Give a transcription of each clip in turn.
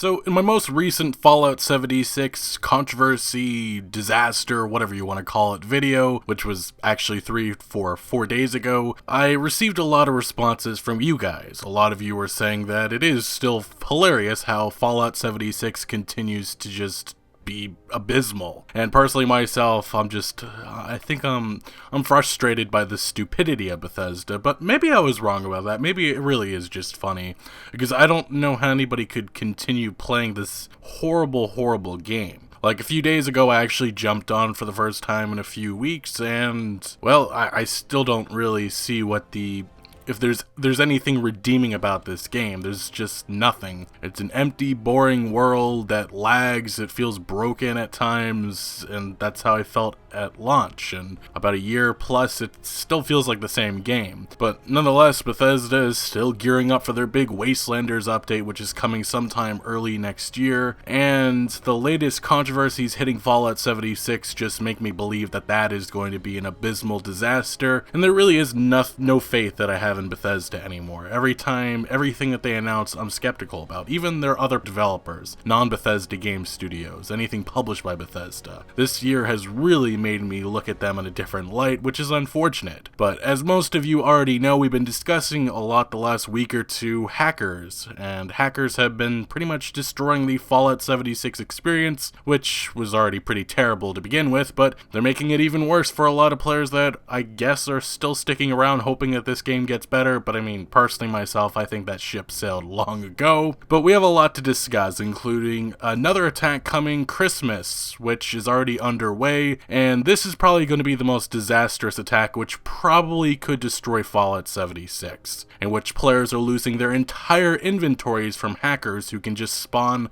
So, in my most recent Fallout 76 controversy, disaster, whatever you want to call it, video, which was actually 4 days ago, I received a lot of responses from you guys. A lot of you were saying that it is still hilarious how Fallout 76 continues to just be abysmal. And personally myself, I think I'm frustrated by the stupidity of Bethesda, but maybe I was wrong about that. Maybe it really is just funny, because I don't know how anybody could continue playing this horrible game. Like, a few days ago, I actually jumped on for the first time in a few weeks, and, well, I still don't really see if there's anything redeeming about this game. There's just nothing. It's an empty, boring world that lags, it feels broken at times, and that's how I felt at launch, and about a year plus it still feels like the same game. But nonetheless, Bethesda is still gearing up for their big Wastelanders update, which is coming sometime early next year, and the latest controversies hitting Fallout 76 just make me believe that that is going to be an abysmal disaster, and there really is no faith that I have in Bethesda anymore. Everything that they announce, I'm skeptical about. Even their other developers, non-Bethesda game studios, anything published by Bethesda. This year has really made me look at them in a different light, which is unfortunate. But as most of you already know, we've been discussing a lot the last week or two hackers, and hackers have been pretty much destroying the Fallout 76 experience, which was already pretty terrible to begin with, but they're making it even worse for a lot of players that I guess are still sticking around hoping that this game gets better. But I mean, personally myself, I think that ship sailed long ago. But we have a lot to discuss, including another attack coming Christmas, which is already underway, and this is probably going to be the most disastrous attack, which probably could destroy Fallout 76, in which players are losing their entire inventories from hackers who can just spawn,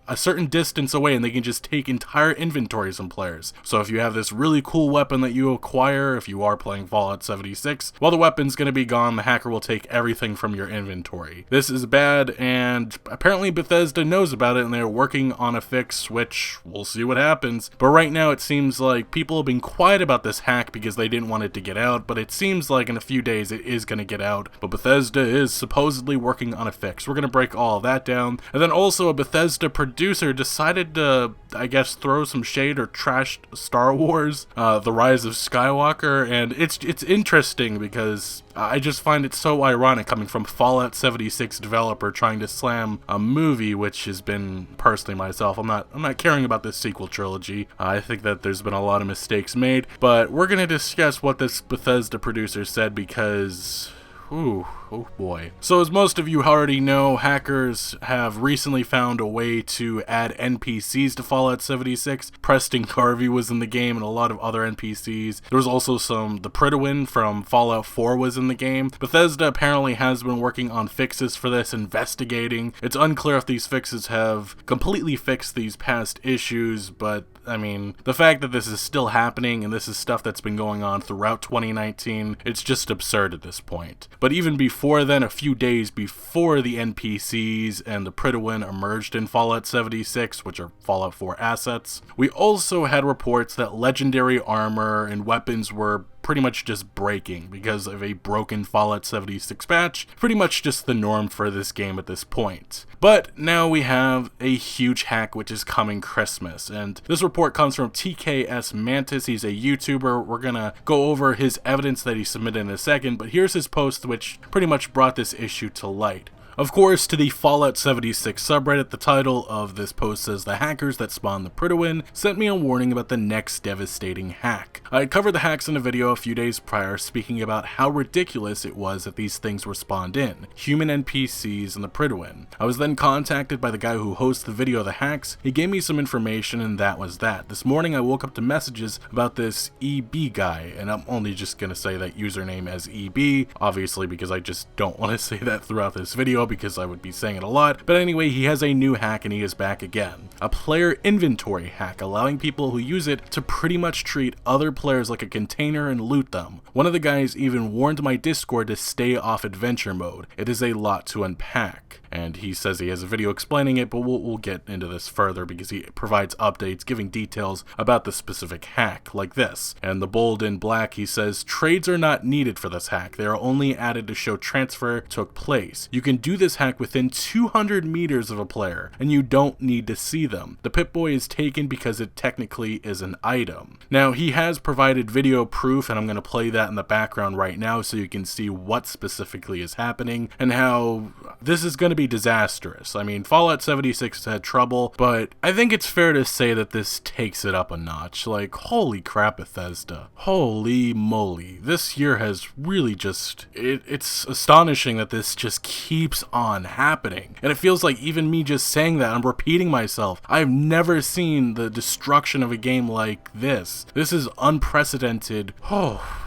a certain distance away, and they can just take entire inventories from players. So if you have this really cool weapon that you acquire, if you are playing Fallout 76, well, the weapon's gonna be gone, the hacker will take everything from your inventory. This is bad, and apparently Bethesda knows about it, and they're working on a fix, which we'll see what happens. But right now it seems like people have been quiet about this hack because they didn't want it to get out, but it seems like in a few days it is gonna get out. But Bethesda is supposedly working on a fix. We're gonna break all of that down. And then also a Bethesda producer decided to, I guess, throw some shade or trash Star Wars, The Rise of Skywalker, and it's interesting because I just find it so ironic coming from Fallout 76 developer trying to slam a movie, which has been, personally myself, I'm not caring about this sequel trilogy. I think that there's been a lot of mistakes made, but we're gonna discuss what this Bethesda producer said because, ooh, oh boy. So as most of you already know, hackers have recently found a way to add NPCs to Fallout 76. Preston Garvey was in the game and a lot of other NPCs. There was also the Prydwen from Fallout 4 was in the game. Bethesda apparently has been working on fixes for this, investigating. It's unclear if these fixes have completely fixed these past issues, but I mean, the fact that this is still happening and this is stuff that's been going on throughout 2019, it's just absurd at this point. But even before then, a few days before the NPCs and the Prydwen emerged in Fallout 76, which are Fallout 4 assets, we also had reports that legendary armor and weapons were pretty much just breaking because of a broken Fallout 76 patch, pretty much just the norm for this game at this point. But now we have a huge hack which is coming Christmas, and this report comes from TKS Mantis. He's a YouTuber. We're gonna go over his evidence that he submitted in a second, but here's his post which pretty much brought this issue to light. Of course, to the Fallout 76 subreddit, the title of this post says, "The hackers that spawned the Prydwen sent me a warning about the next devastating hack." I covered the hacks in a video a few days prior, speaking about how ridiculous it was that these things were spawned in, human NPCs and the Prydwen. I was then contacted by the guy who hosts the video of the hacks. He gave me some information and that was that. This morning I woke up to messages about this EB guy, and I'm only just gonna say that username as EB, obviously because I just don't want to say that throughout this video because I would be saying it a lot. But anyway, he has a new hack and he is back again. A player inventory hack, allowing people who use it to pretty much treat other players like a container and loot them. One of the guys even warned my Discord to stay off adventure mode. It is a lot to unpack. and he says he has a video explaining it, but we'll get into this further because he provides updates giving details about the specific hack, like this. And the bold in black, he says, trades are not needed for this hack. They are only added to show transfer took place. You can do this hack within 200 meters of a player, and you don't need to see them. The Pip-Boy is taken because it technically is an item. Now, he has provided video proof, and I'm going to play that in the background right now so you can see what specifically is happening and how this is going to be disastrous. I mean, Fallout 76 had trouble, but I think it's fair to say that this takes it up a notch. Like, holy crap, Bethesda. Holy moly. This year has really just... It's astonishing that this just keeps on happening. And it feels like even me just saying that, I'm repeating myself. I've never seen the destruction of a game like this. This is unprecedented. Oh...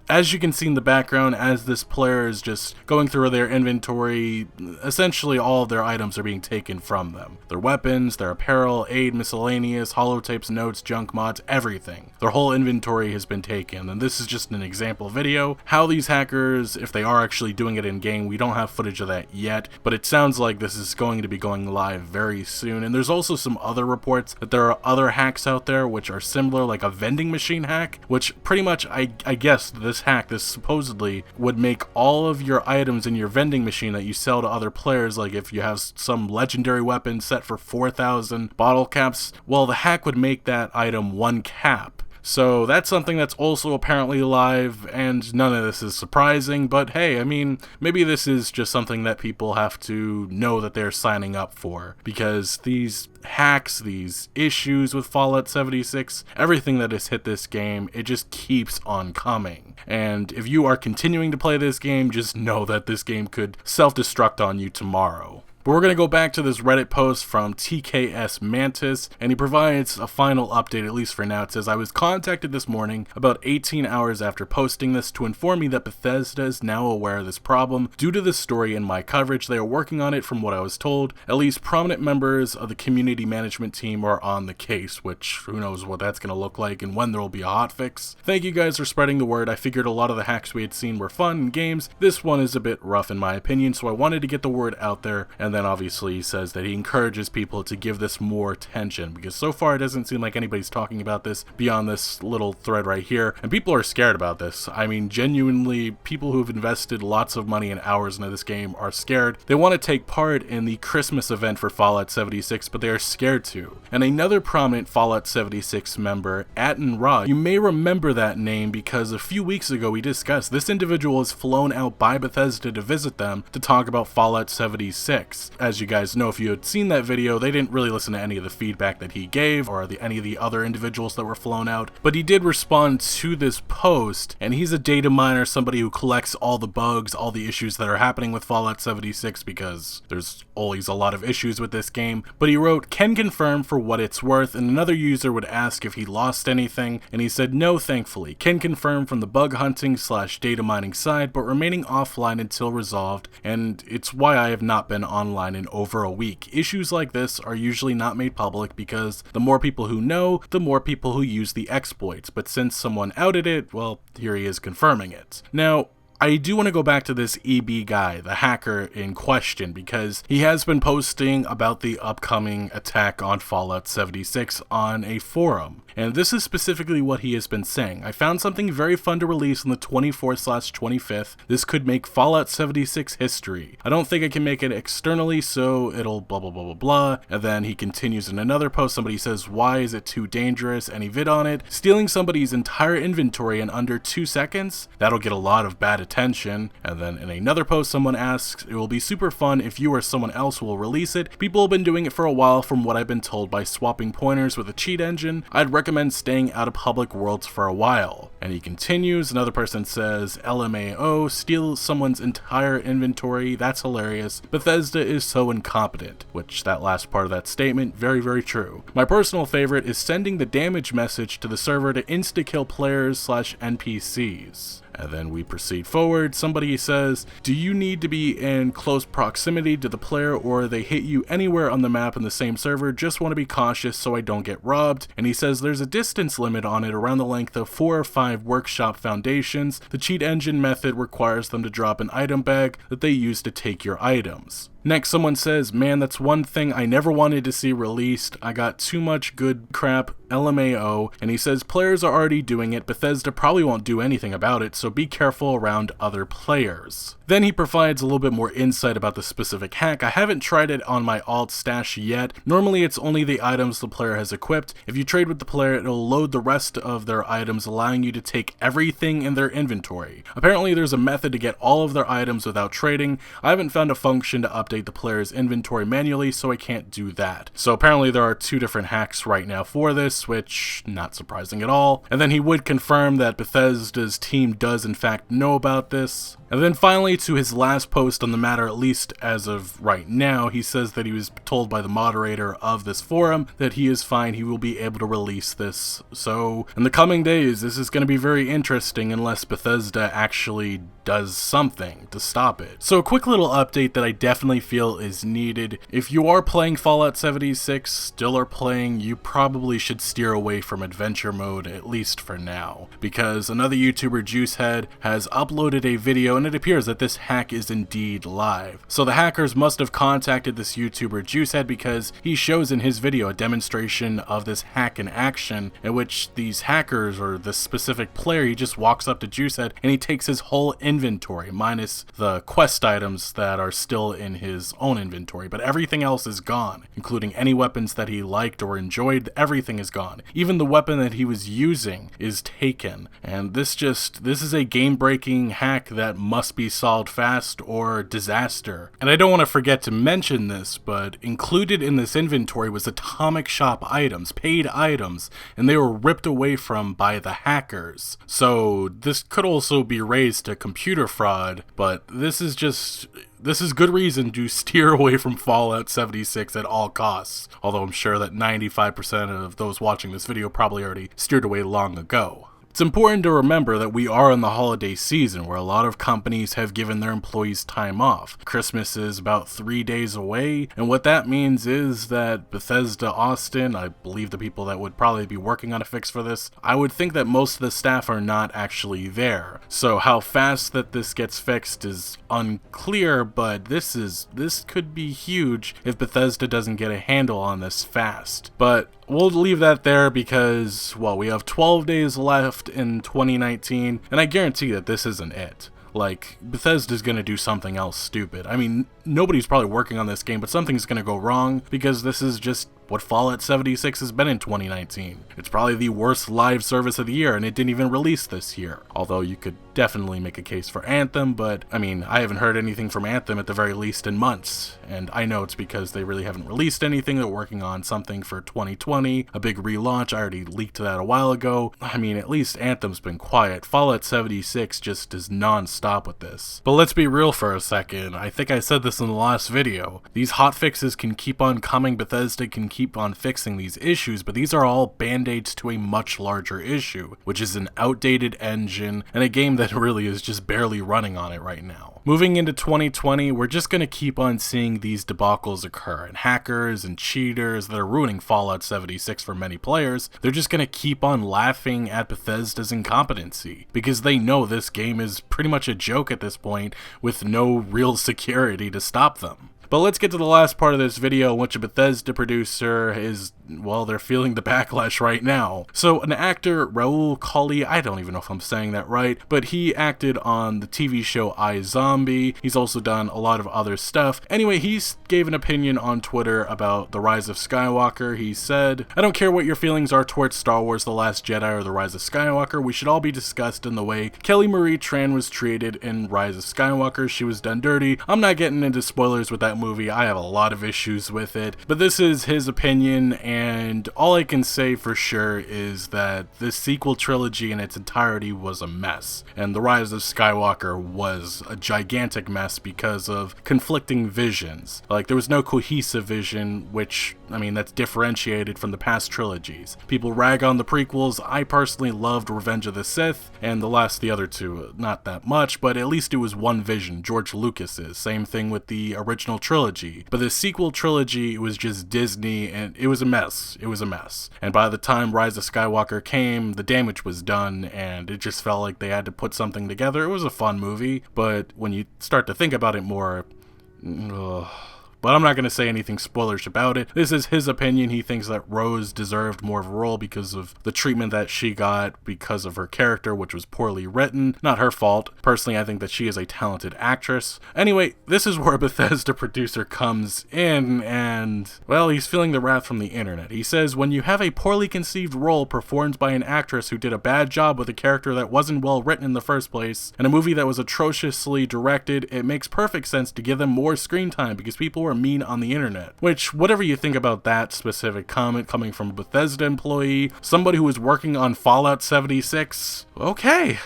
As you can see in the background, as this player is just going through their inventory, essentially all of their items are being taken from them. Their weapons, their apparel, aid, miscellaneous, holotapes, notes, junk mods, everything. Their whole inventory has been taken, and this is just an example video. How these hackers, if they are actually doing it in-game, we don't have footage of that yet, but it sounds like this is going to be going live very soon. And there's also some other reports that there are other hacks out there which are similar, like a vending machine hack, which pretty much, I guess, this hack, this supposedly would make all of your items in your vending machine that you sell to other players, like if you have some legendary weapon set for 4,000 bottle caps, well, the hack would make that item 1 cap. So that's something that's also apparently live, and none of this is surprising, but hey, I mean, maybe this is just something that people have to know that they're signing up for, because these hacks, these issues with Fallout 76, everything that has hit this game, it just keeps on coming. And if you are continuing to play this game, just know that this game could self-destruct on you tomorrow. But we're going to go back to this Reddit post from TKS Mantis, and he provides a final update, at least for now. It says, I was contacted this morning about 18 hours after posting this to inform me that Bethesda is now aware of this problem. Due to this story and my coverage, they are working on it from what I was told. At least prominent members of the community management team are on the case, which who knows what that's going to look like and when there will be a hotfix. Thank you guys for spreading the word. I figured a lot of the hacks we had seen were fun in games. This one is a bit rough in my opinion, so I wanted to get the word out there. And then obviously he says that he encourages people to give this more attention, because so far it doesn't seem like anybody's talking about this beyond this little thread right here, and people are scared about this. I mean, genuinely, people who've invested lots of money and hours into this game are scared. They want to take part in the Christmas event for Fallout 76, but they are scared to. And another prominent Fallout 76 member, Atten Ra, you may remember that name because a few weeks ago we discussed this individual was flown out by Bethesda to visit them to talk about Fallout 76. As you guys know, if you had seen that video, they didn't really listen to any of the feedback that he gave or any of the other individuals that were flown out, but he did respond to this post, and he's a data miner, somebody who collects all the bugs, all the issues that are happening with Fallout 76, because there's always a lot of issues with this game. But he wrote, can confirm for what it's worth, and another user would ask if he lost anything, and he said no, thankfully. Can confirm from the bug hunting / data mining side, but remaining offline until resolved, and it's why I have not been online in over a week. Issues like this are usually not made public because the more people who know, the more people who use the exploits, but since someone outed it, well, here he is confirming it. Now, I do want to go back to this EB guy, the hacker in question, because he has been posting about the upcoming attack on Fallout 76 on a forum. And this is specifically what he has been saying. I found something very fun to release on the 24/25th. This could make Fallout 76 history. I don't think I can make it externally, so it'll blah blah blah blah blah. And then he continues in another post. Somebody says, why is it too dangerous? And he vid on it. Stealing somebody's entire inventory in under 2 seconds? That'll get a lot of bad attention. And then in another post, someone asks, it will be super fun if you or someone else will release it. People have been doing it for a while from what I've been told by swapping pointers with a cheat engine. I'd recommend staying out of public worlds for a while. And he continues, another person says, LMAO, steal someone's entire inventory, that's hilarious. Bethesda is so incompetent. Which, that last part of that statement, very, very true. My personal favorite is sending the damage message to the server to insta-kill players / NPCs. And then we proceed forward. Somebody says, do you need to be in close proximity to the player or they hit you anywhere on the map in the same server? Just want to be cautious so I don't get robbed. And he says there's a distance limit on it around the length of 4 or 5 workshop foundations. The cheat engine method requires them to drop an item bag that they use to take your items. Next, someone says, man, that's one thing I never wanted to see released. I got too much good crap, LMAO. And he says, players are already doing it. Bethesda probably won't do anything about it, so be careful around other players. Then he provides a little bit more insight about the specific hack. I haven't tried it on my alt stash yet. Normally, it's only the items the player has equipped. If you trade with the player, it'll load the rest of their items, allowing you to take everything in their inventory. Apparently, there's a method to get all of their items without trading. I haven't found a function to update the player's inventory manually, so I can't do that. So apparently there are 2 different hacks right now for this, which not surprising at all. And then he would confirm that Bethesda's team does in fact know about this. And then finally, to his last post on the matter, at least as of right now, he says that he was told by the moderator of this forum that he is fine, he will be able to release this. So in the coming days, this is going to be very interesting unless Bethesda actually does something to stop it. So a quick little update that I definitely feel is needed. If you are playing Fallout 76, still are playing, you probably should steer away from adventure mode, at least for now. Because another YouTuber, Juicehead, has uploaded a video and it appears that this hack is indeed live. So the hackers must have contacted this YouTuber, Juicehead, because he shows in his video a demonstration of this hack in action, in which these hackers, or this specific player, he just walks up to Juicehead and he takes his whole inventory, minus the quest items that are still in his own inventory, but everything else is gone, including any weapons that he liked or enjoyed. Everything is gone. Even the weapon that he was using is taken. And this is a game-breaking hack that must be solved fast or disaster. And I don't want to forget to mention this, but included in this inventory was atomic shop items, paid items, and they were ripped away from by the hackers. So this could also be raised to computer fraud, but this is good reason to steer away from Fallout 76 at all costs, although I'm sure that 95% of those watching this video probably already steered away long ago. It's important to remember that we are in the holiday season where a lot of companies have given their employees time off. Christmas is about 3 days away, and what that means is that Bethesda Austin, I believe the people that would probably be working on a fix for this, I would think that most of the staff are not actually there. So how fast that this gets fixed is unclear, but this could be huge if Bethesda doesn't get a handle on this fast. But we'll leave that there because, well, we have 12 days left in 2019, and I guarantee that this isn't it. Like, Bethesda's gonna do something else stupid. I mean, nobody's probably working on this game, but something's gonna go wrong because this is just what Fallout 76 has been in 2019. It's probably the worst live service of the year, and it didn't even release this year. Although you could definitely make a case for Anthem, but I mean, I haven't heard anything from Anthem at the very least in months. And I know it's because they really haven't released anything. They're working on something for 2020, a big relaunch. I already leaked that a while ago. I mean, at least Anthem's been quiet. Fallout 76 just is non-stop with this. But let's be real for a second. I think I said this in the last video. These hotfixes can keep on coming. Bethesda can keep on fixing these issues, but these are all band-aids to a much larger issue, which is an outdated engine and a game that really is just barely running on it right now. Moving into 2020, we're just going to keep on seeing these debacles occur, and hackers and cheaters that are ruining Fallout 76 for many players, they're just going to keep on laughing at Bethesda's incompetency, because they know this game is pretty much a joke at this point with no real security to stop them. But let's get to the last part of this video, in which a Bethesda producer is, well, they're feeling the backlash right now. So an actor, Raul Colli, I don't even know if I'm saying that right, but he acted on the TV show iZombie. He's also done a lot of other stuff. Anyway, he gave an opinion on Twitter about The Rise of Skywalker. He said, "I don't care what your feelings are towards Star Wars The Last Jedi or The Rise of Skywalker. We should all be disgusted in the way Kelly Marie Tran was treated in Rise of Skywalker. She was done dirty. I'm not getting into spoilers with that movie. I have a lot of issues with it." But this is his opinion, and and all I can say for sure is that this sequel trilogy in its entirety was a mess, and The Rise of Skywalker was a gigantic mess because of conflicting visions. Like, there was no cohesive vision, which, I mean, that's differentiated from the past trilogies. People rag on the prequels. I personally loved Revenge of the Sith, and the other two, not that much, but at least it was one vision, George Lucas's. Same thing with the original trilogy. But the sequel trilogy was just Disney, and it was a mess. It was a mess. And by the time Rise of Skywalker came, the damage was done, and it just felt like they had to put something together. It was a fun movie, but when you start to think about it more, but I'm not going to say anything spoilerish about it. This is his opinion. He thinks that Rose deserved more of a role because of the treatment that she got because of her character, which was poorly written. Not her fault. Personally, I think that she is a talented actress. Anyway, this is where a Bethesda producer comes in and, well, he's feeling the wrath from the internet. He says, when you have a poorly conceived role performed by an actress who did a bad job with a character that wasn't well written in the first place, and a movie that was atrociously directed, it makes perfect sense to give them more screen time because people were mean on the internet. Which, whatever you think about that specific comment coming from a Bethesda employee, somebody who was working on Fallout 76, okay,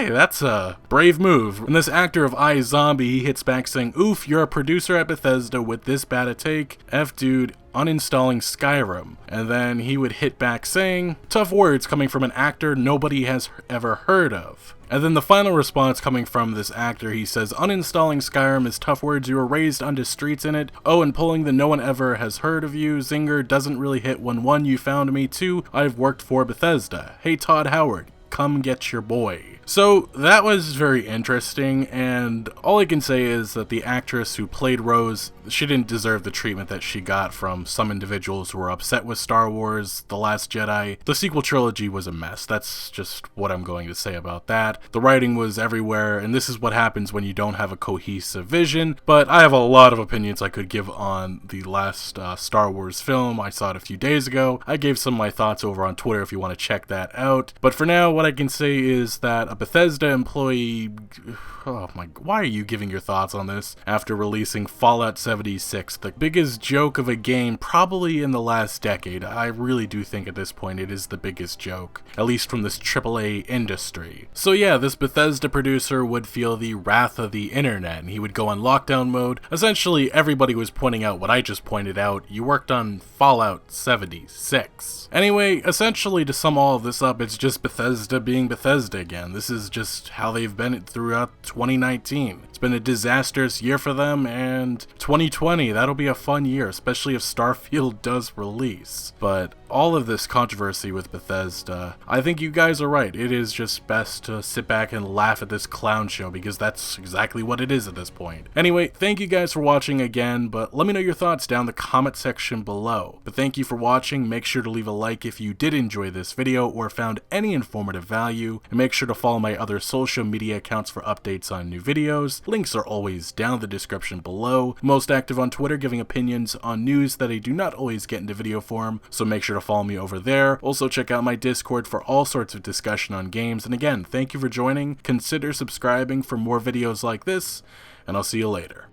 that's a brave move. When this actor of iZombie, he hits back saying, oof, you're a producer at Bethesda with this bad a take, F dude, uninstalling Skyrim. And then he would hit back saying, tough words coming from an actor nobody has ever heard of. And then the final response coming from this actor, he says, uninstalling Skyrim is tough words, you were raised onto streets in it. Oh, and pulling the no one ever has heard of you. Zinger doesn't really hit 1-1, you found me too. I've worked for Bethesda. Hey Todd Howard, come get your boy. So that was very interesting, and all I can say is that the actress who played Rose, she didn't deserve the treatment that she got from some individuals who were upset with Star Wars: The Last Jedi. The sequel trilogy was a mess. That's just what I'm going to say about that. The writing was everywhere, and this is what happens when you don't have a cohesive vision. But I have a lot of opinions I could give on the last Star Wars film. I saw it a few days ago. I gave some of my thoughts over on Twitter if you want to check that out. But for now, what I can say is that a Bethesda employee, oh my, why are you giving your thoughts on this after releasing Fallout 76, the biggest joke of a game probably in the last decade? I really do think at this point it is the biggest joke, at least from this AAA industry. So yeah, this Bethesda producer would feel the wrath of the internet, and he would go on lockdown mode. Essentially, everybody was pointing out what I just pointed out. You worked on Fallout 76. Anyway, essentially to sum all of this up, it's just Bethesda being Bethesda again. This is just how they've been throughout 2019. It's been a disastrous year for them, and 2020, that'll be a fun year, especially if Starfield does release. But all of this controversy with Bethesda, I think you guys are right. It is just best to sit back and laugh at this clown show, because that's exactly what it is at this point. Anyway, thank you guys for watching again, but let me know your thoughts down in the comment section below. But thank you for watching. Make sure to leave a like if you did enjoy this video or found any informative value, and make sure to follow my other social media accounts for updates on new videos. Links are always down in the description below. Most active on Twitter, giving opinions on news that I do not always get into video form, so make sure to follow me over there. Also check out my Discord for all sorts of discussion on games, and again, thank you for joining. Consider subscribing for more videos like this, and I'll see you later.